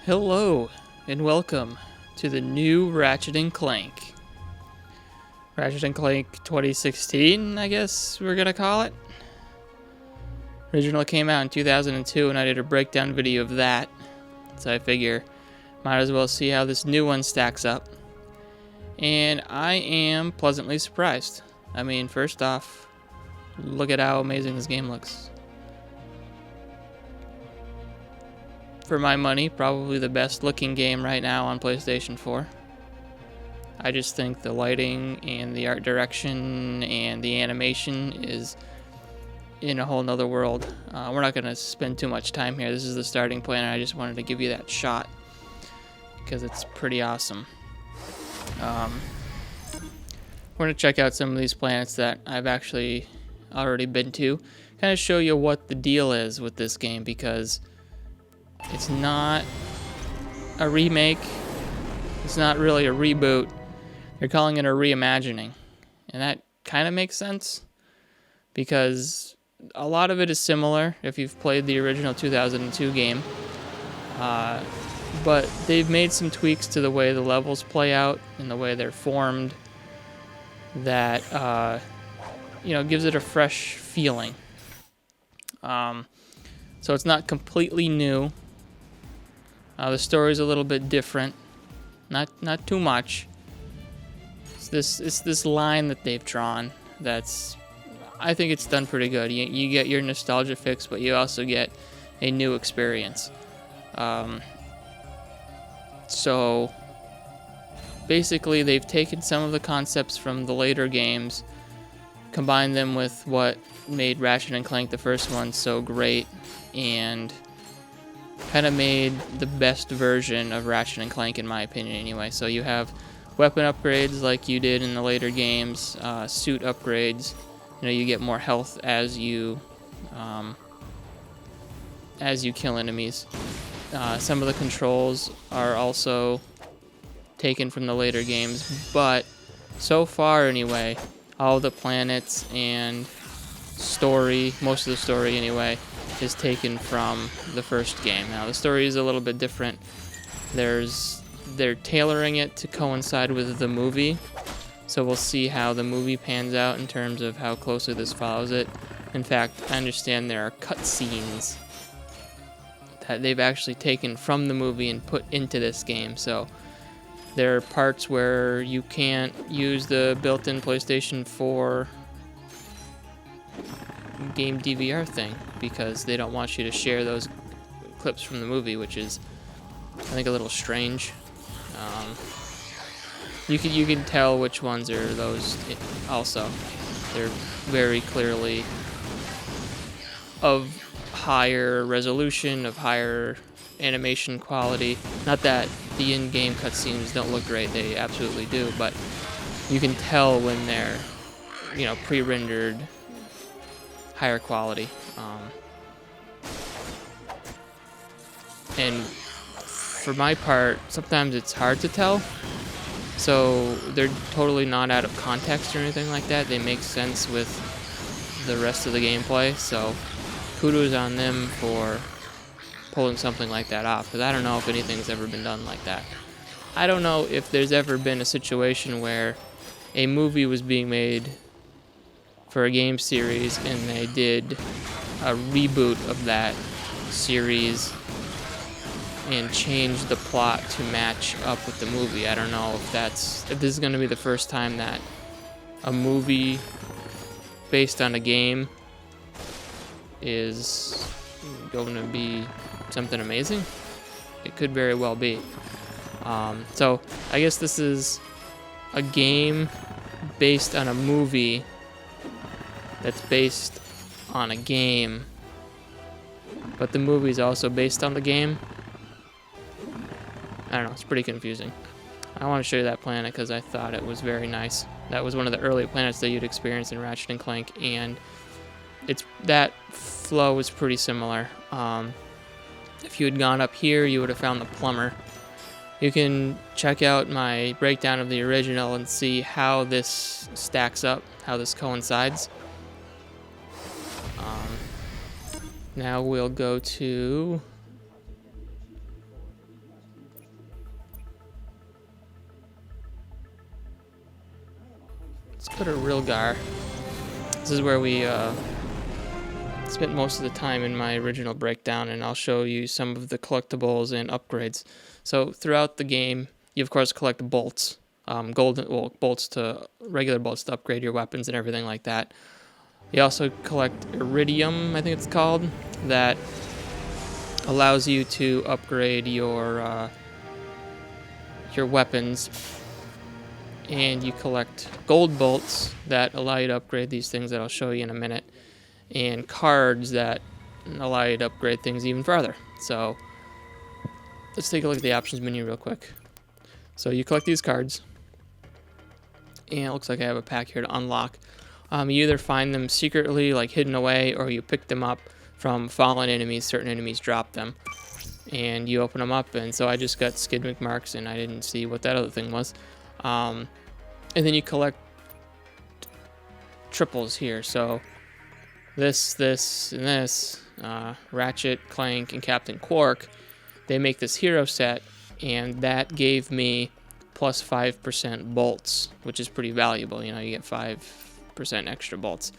Hello, and welcome to the new Ratchet Clank. Ratchet Clank 2016, I guess we're gonna call it. Original came out in 2002, and I did a breakdown video of that. So I figure, might as well see how this new one stacks up. And I am pleasantly surprised. I mean, first off, look at how amazing this game looks. For my money, probably the best looking game right now on PlayStation 4. I just think the lighting and the art direction and the animation is in a whole nother world. We're not going to spend too much time here. This is the starting point, and I just wanted to give you that shot because it's pretty awesome. We're going to check out some of these planets that I've actually already been to, kind of show you what the deal is with this game, because it's not a remake. It's not really a reboot. They're calling it a reimagining. And that kind of makes sense because a lot of it is similar if you've played the original 2002 game. But they've made some tweaks to the way the levels play out and the way they're formed that, gives it a fresh feeling. So it's not completely new. The story's a little bit different, not too much. It's this line that they've drawn that's, I think it's done pretty good. You get your nostalgia fix, but you also get a new experience. So basically, they've taken some of the concepts from the later games, combined them with what made Ratchet & Clank the first one so great, and kind of made the best version of Ratchet & Clank, in my opinion, anyway. So you have weapon upgrades like you did in the later games, suit upgrades. You get more health as you kill enemies. Some of the controls are also taken from the later games, but so far, anyway, all the planets and story, most of the story anyway, is taken from the first game. Now, the story is a little bit different. They're tailoring it to coincide with the movie, so we'll see how the movie pans out in terms of how closely this follows it. In fact, I understand there are cutscenes that they've actually taken from the movie and put into this game, so there are parts where you can't use the built-in PlayStation 4 game DVR thing because they don't want you to share those clips from the movie, which is, I think, a little strange. You can tell which ones are those. Also, they're very clearly of higher resolution, of higher animation quality. Not that the in-game cutscenes don't look great; they absolutely do. But you can tell when they're, pre-rendered, higher quality. And for my part, sometimes it's hard to tell. So they're totally not out of context or anything like that. They make sense with the rest of the gameplay. So kudos on them for pulling something like that off, because I don't know if anything's ever been done like that. I don't know if there's ever been a situation where a movie was being made for a game series and they did a reboot of that series and changed the plot to match up with the movie. I don't know if this is going to be the first time that a movie based on a game is going to be something amazing. It could very well be. So I guess this is a game based on a movie that's based on a game, but the movie is also based on the game. I don't know, it's pretty confusing. I want to show you that planet because I thought it was very nice. That was one of the early planets that you'd experience in Ratchet & Clank, and that flow is pretty similar. If you had gone up here, you would have found the plumber. You can check out my breakdown of the original and see how this stacks up, how this coincides. Now we'll go to go to Rilgar. This is where we spent most of the time in my original breakdown, and I'll show you some of the collectibles and upgrades. So throughout the game, you of course collect bolts, bolts to regular bolts to upgrade your weapons and everything like that. You also collect iridium, I think it's called, that allows you to upgrade your weapons. And you collect gold bolts that allow you to upgrade these things that I'll show you in a minute, and cards that allow you to upgrade things even further. So let's take a look at the options menu real quick. So you collect these cards, and it looks like I have a pack here to unlock. You either find them secretly, like hidden away, or you pick them up from fallen enemies. Certain enemies drop them, and you open them up. And so I just got skid marks, and I didn't see what that other thing was. And then you collect triples here. So this, and this, Ratchet, Clank, and Captain Quark, they make this hero set, and that gave me plus 5% bolts, which is pretty valuable. You know, you get 5% extra bolts.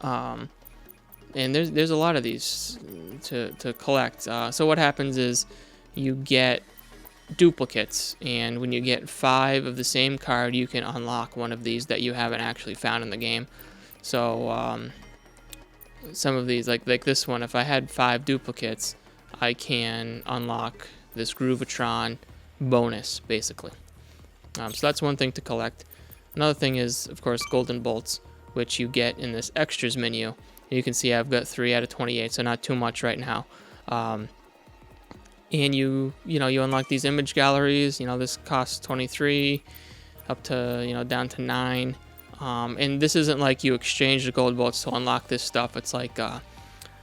And there's a lot of these to collect. So what happens is you get duplicates, and when you get 5 of the same card, you can unlock one of these that you haven't actually found in the game. So some of these, like this one, if I had 5 duplicates, I can unlock this Groovatron bonus, basically. So that's one thing to collect. Another thing is, of course, golden bolts, which you get in this extras menu. You can see I've got 3 out of 28, so not too much right now. And you unlock these image galleries. You know, this costs 23 up to, down to 9. And this isn't like you exchange the gold bolts to unlock this stuff. It's like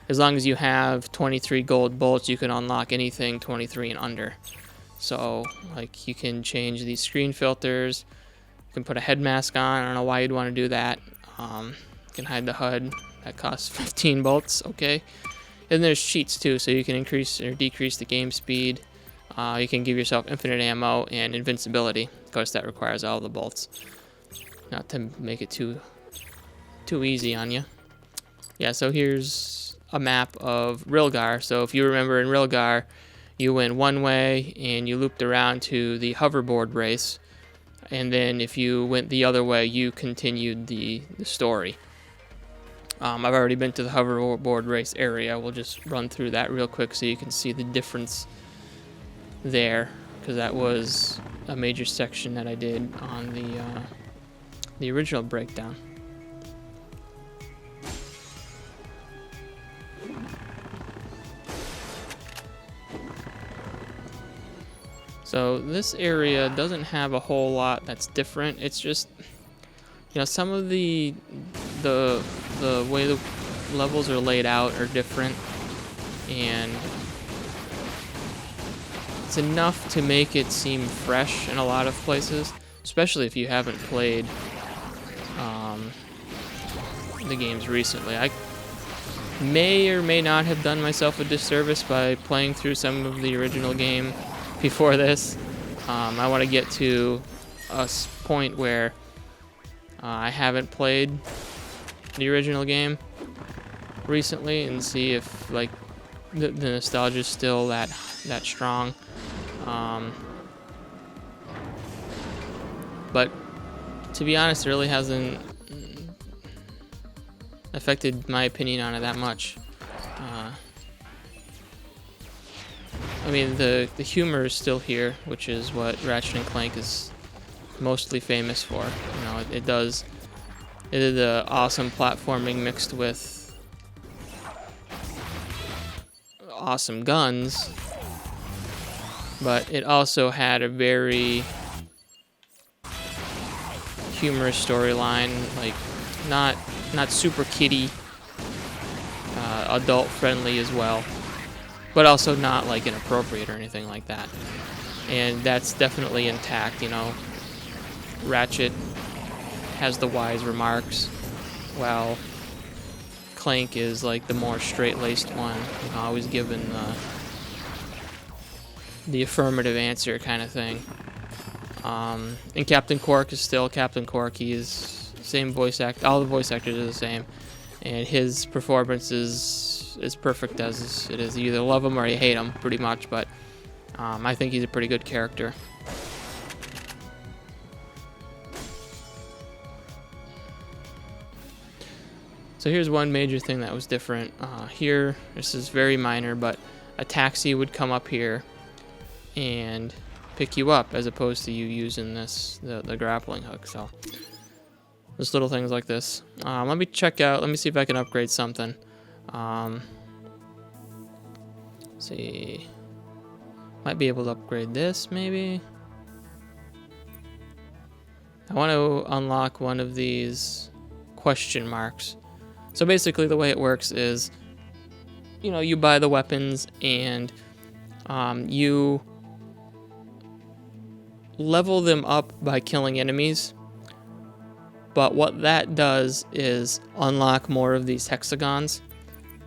as long as you have 23 gold bolts, you can unlock anything 23 and under. So like you can change these screen filters. You can put a head mask on. I don't know why you'd want to do that. You can hide the HUD. That costs 15 bolts. Okay. And there's cheats too, so you can increase or decrease the game speed. You can give yourself infinite ammo and invincibility. Of course, that requires all the bolts. Not to make it too easy on you. Yeah, so here's a map of Rilgar. So if you remember in Rilgar, you went one way and you looped around to the hoverboard race. And then if you went the other way, you continued the story. I've already been to the hoverboard race area. We'll just run through that real quick so you can see the difference there, because that was a major section that I did on the original breakdown. So this area doesn't have a whole lot that's different. It's just, some of the way the levels are laid out are different, and it's enough to make it seem fresh in a lot of places, especially if you haven't played the games recently. I may or may not have done myself a disservice by playing through some of the original game before this. I want to get to a point where I haven't played the original game recently and see if like the nostalgia is still that strong. But to be honest, it really hasn't affected my opinion on it that much. I mean, the humor is still here, which is what Ratchet & Clank is mostly famous for. It is the awesome platforming mixed with awesome guns, but it also had a very humorous storyline, like not super kiddie, adult friendly as well, but also not like inappropriate or anything like that. And that's definitely intact. Ratchet has the wise remarks, while Clank is like the more straight-laced one, always given the affirmative answer kind of thing. And Captain Quark is still Captain Quark. He's same voice act. All the voice actors are the same, and his performance is as perfect as it is. You either love him or you hate him, pretty much. But I think he's a pretty good character. So here's one major thing that was different. Here, this is very minor, but a taxi would come up here and pick you up, as opposed to you using the grappling hook. So just little things like this. Let me see if I can upgrade something. See, might be able to upgrade this maybe. I want to unlock one of these question marks. So basically the way it works is, you buy the weapons and you level them up by killing enemies. But what that does is unlock more of these hexagons.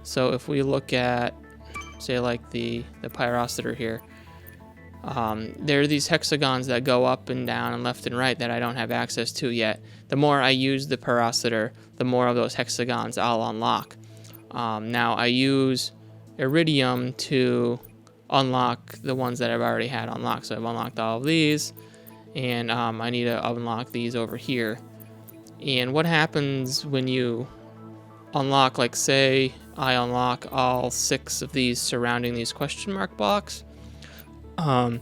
So if we look at, say, like the pyrocitor here, there are these hexagons that go up and down and left and right that I don't have access to yet. The more I use the pyrocitor, the more of those hexagons I'll unlock. Now I use iridium to unlock the ones that I've already had unlocked. So I've unlocked all of these, and I need to unlock these over here. And what happens when you unlock, like say I unlock all 6 of these surrounding these question mark blocks, I'll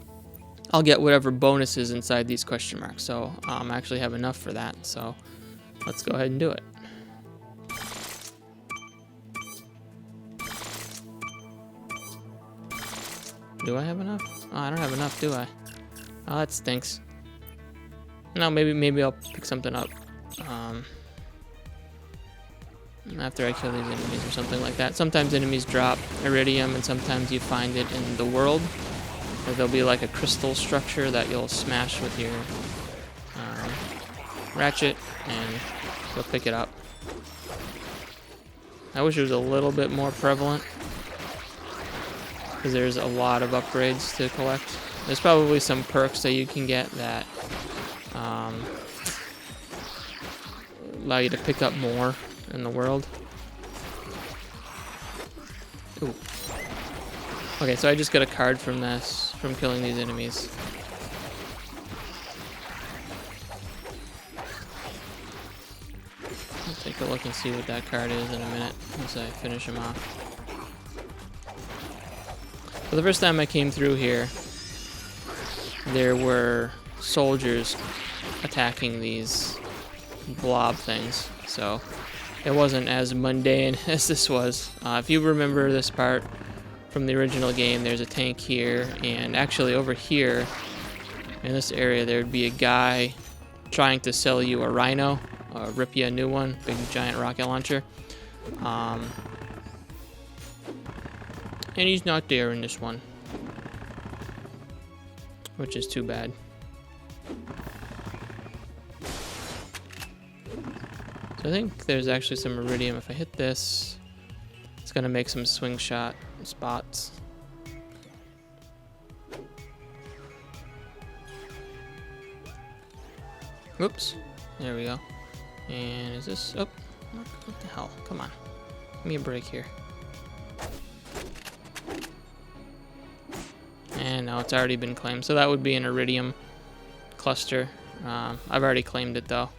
get whatever bonuses inside these question marks. So I actually have enough for that. So let's go ahead and do it. Do I have enough? Oh, I don't have enough, do I? Oh, that stinks. No, maybe I'll pick something up after I kill these enemies or something like that. Sometimes enemies drop iridium, and sometimes you find it in the world. Or there'll be like a crystal structure that you'll smash with your ratchet, and you'll pick it up. I wish it was a little bit more prevalent, because there's a lot of upgrades to collect. There's probably some perks that you can get that allow you to pick up more in the world. Ooh. Okay, so I just got a card from this, from killing these enemies. I'll take a look and see what that card is in a minute once I finish them off. So the first time I came through here, there were soldiers attacking these blob things, so it wasn't as mundane as this was. If you remember this part from the original game, there's a tank here, and actually over here in this area there would be a guy trying to sell you a rhino, rip you a new one, big giant rocket launcher. And he's not there in this one, which is too bad. So I think there's actually some iridium. If I hit this, it's gonna make some swing shot spots. Oops, there we go. And is this, oh, what the hell, come on, give me a break here. And now it's already been claimed, so that would be an iridium cluster. I've already claimed it though.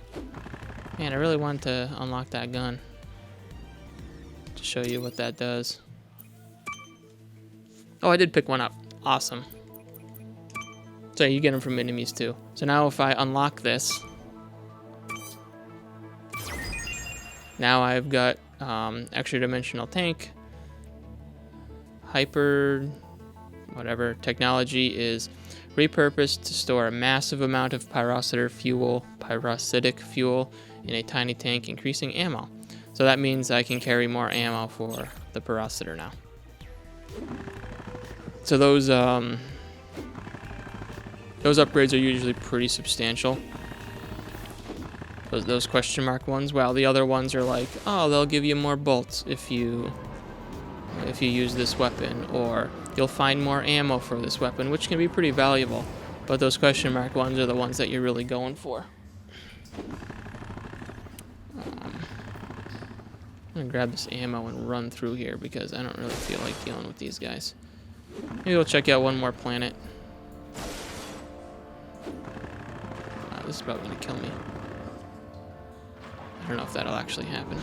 Man, I really want to unlock that gun to show you what that does. Oh, I did pick one up. Awesome. So you get them from enemies too. So now if I unlock this, now I've got extra dimensional tank. Hyper whatever technology is repurposed to store a massive amount of pyrocytic fuel in a tiny tank, increasing ammo. So that means I can carry more ammo for the pyrocitor now. So those upgrades are usually pretty substantial. Those question mark ones, while the other ones are like, oh, they'll give you more bolts if you use this weapon, or you'll find more ammo for this weapon, which can be pretty valuable. but those question mark ones are the ones that you're really going for. I'm gonna grab this ammo and run through here because I don't really feel like dealing with these guys. Maybe we'll check out one more planet. This is probably gonna kill me. I don't know if that'll actually happen.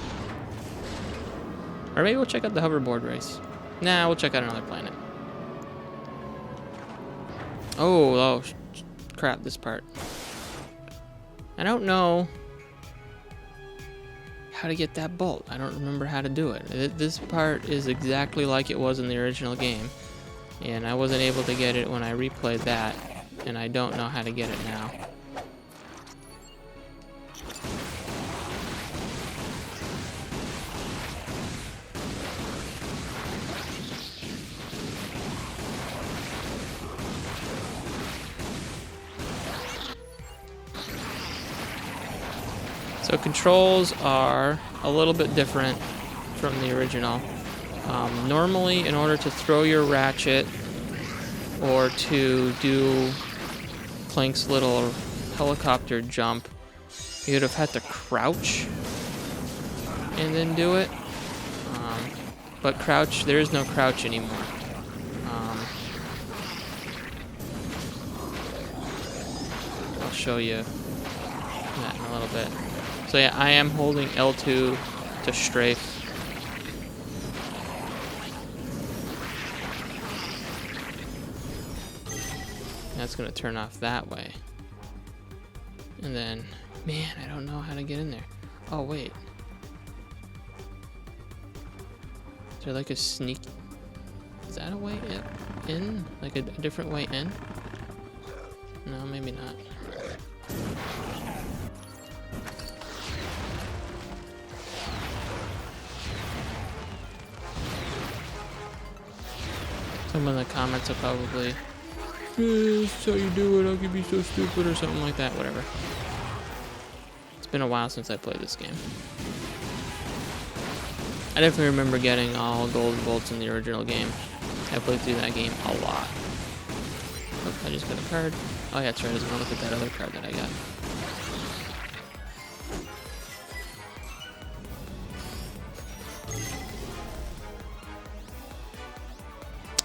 Or maybe we'll check out the hoverboard race. Nah, we'll check out another planet. Oh, crap, this part. I don't know how to get that bolt. I don't remember how to do it. This part is exactly like it was in the original game. And I wasn't able to get it when I replayed that. And I don't know how to get it now. So controls are a little bit different from the original. Normally, in order to throw your Ratchet or to do Clank's little helicopter jump, you'd have had to crouch and then do it. But crouch, there is no crouch anymore. I'll show you that in a little bit. So yeah, I am holding L2 to strafe. That's gonna turn off that way. And then, man, I don't know how to get in there. Oh, wait. Is there like a sneak? Is that a way in? Like a different way in? No, maybe not. Someone in the comments will probably, this is how you do it, I'll give you so stupid or something like that, whatever. It's been a while since I played this game. I definitely remember getting all golden bolts in the original game. I played through that game a lot. Oh, I just got a card. Oh yeah, that's right, I was gonna look at that other card that I got.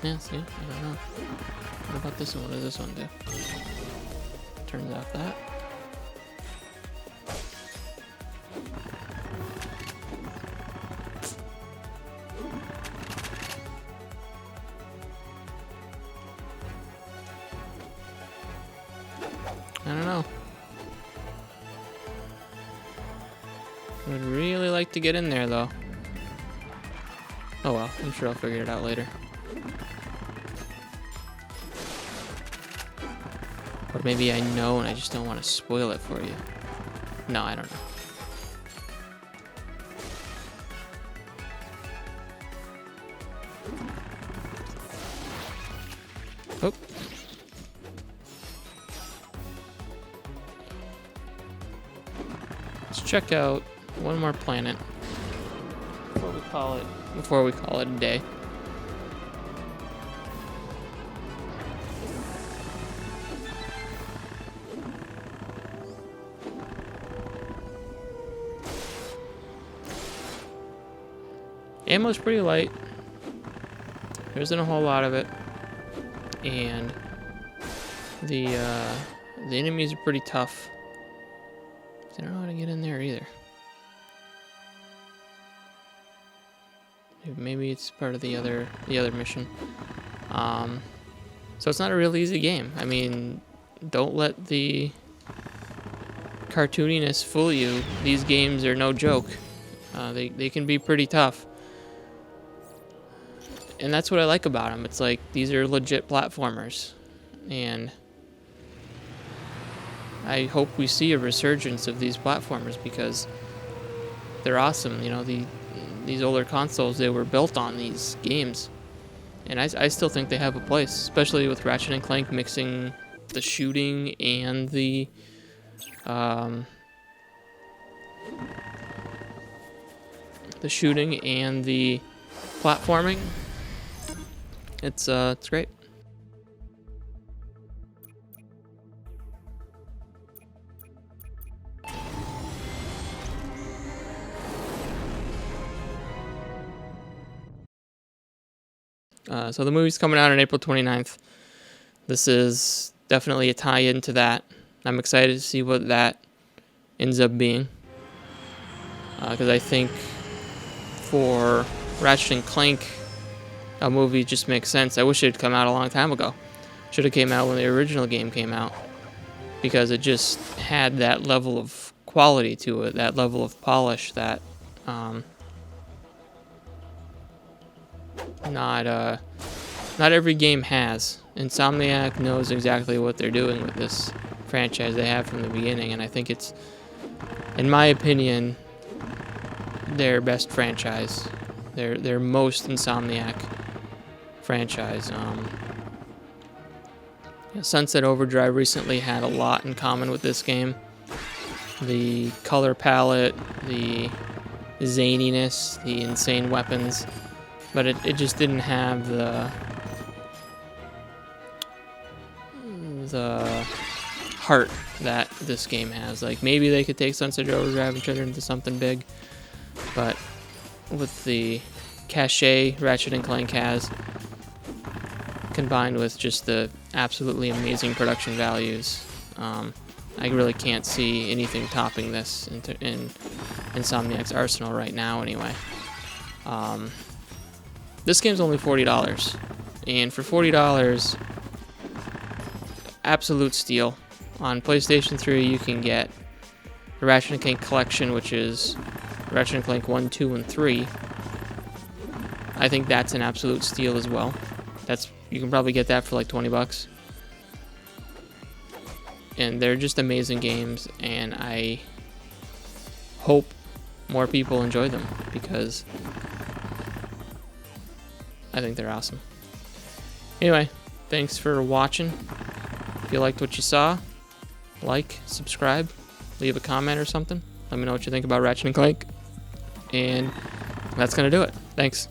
Yeah, see, I don't know. What about this one? What does this one do? Turns off that. I don't know. I would really like to get in there, though. Oh well, I'm sure I'll figure it out later. Or maybe I know and I just don't want to spoil it for you. No, I don't know. Oh. Let's check out one more planet before we call it a day. Ammo's pretty light. There isn't a whole lot of it, and the enemies are pretty tough. I don't know how to get in there either. Maybe it's part of the other mission. So it's not a real easy game. I mean, don't let the cartooniness fool you. These games are no joke. They can be pretty tough. And that's what I like about them. It's like, these are legit platformers. And I hope we see a resurgence of these platformers because they're awesome. You know, these older consoles, they were built on these games. And I still think they have a place, especially with Ratchet and Clank mixing the shooting and the platforming. It's great. So the movie's coming out on April 29th. This is definitely a tie-in to that. I'm excited to see what that ends up being. Because I think for Ratchet & Clank, a movie just makes sense. I wish it had come out a long time ago. Should have came out when the original game came out. Because it just had that level of quality to it, that level of polish that not every game has. Insomniac knows exactly what they're doing with this franchise they have from the beginning, and I think it's, in my opinion, their best franchise. Their most Insomniac franchise. Sunset Overdrive recently had a lot in common with this game. The color palette, the zaniness, the insane weapons, but it just didn't have the heart that this game has. Like, maybe they could take Sunset Overdrive and turn it into something big, but with the cachet Ratchet & Clank has, combined with just the absolutely amazing production values, I really can't see anything topping this in Insomniac's arsenal right now anyway. This game's only $40, and for $40, absolute steal. On PlayStation 3, you can get the Ratchet & Clank Collection, which is Ratchet & Clank 1, 2, and 3. I think that's an absolute steal as well. You can probably get that for like $20. And they're just amazing games, and I hope more people enjoy them because I think they're awesome. Anyway, thanks for watching. If you liked what you saw, like, subscribe, leave a comment or something. Let me know what you think about Ratchet & Clank. And that's going to do it. Thanks.